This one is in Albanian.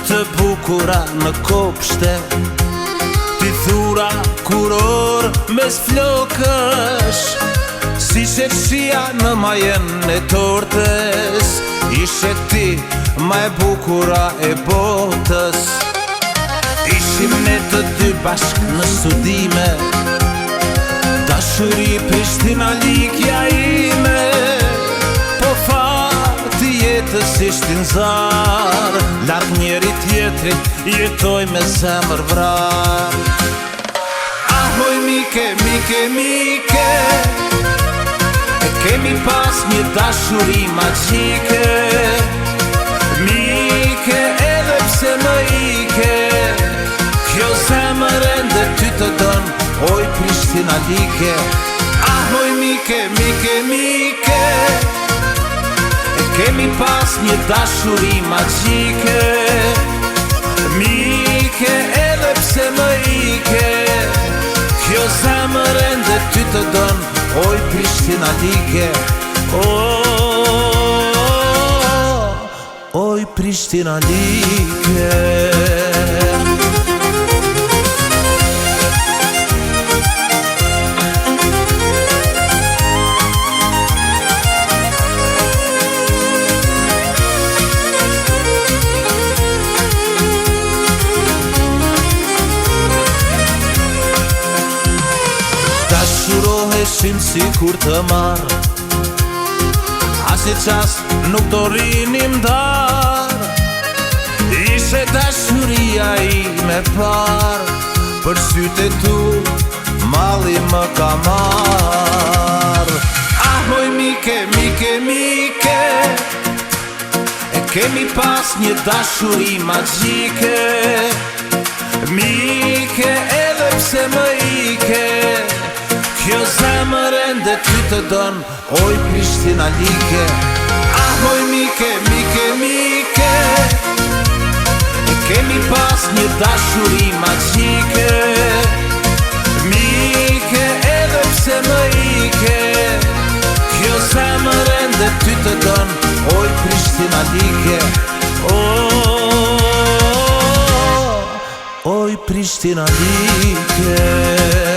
të bukura në kopshte, ti thura kuror mes flokësh, si qetësia në majen e tortes, ishe ti ma e bukura e botës. Ishim ne të dy bashk në studime, dashuri Prishtina likja ime, po fati jetës ishtin zar, larg njeri tjetrit jetoj me zemër vrar. Ahoj mike, mike, mike, e kemi pas një dashuri magjike, mike edhe pse më ike, kjo zemër ende ty të don, oj Prishtina like. Ahoj mike, mike, mike, e kemi pas një dashuri magjike, mike edhe pse më ike, kjo zemër ende ty të don, oj Prishtina like. Oj Prishtina like. Dashuroheshim si kur të marë, asnjë qast nuk do rinim dar, ishe dashuria ime parë, për sytë e tu malli më ka marë. Ahoj mike, mike, mike, e kemi pas një dashuri magjike, mike edhe pse më ike, kjo zemër ende ty të don, oj Prishtina like. Ahoj mike, mike, mike, e kemi pas një dashuri magjike, mike edhe pse më ike, kjo zemër ende ty të don, oj Prishtina like. Oj Prishtina like.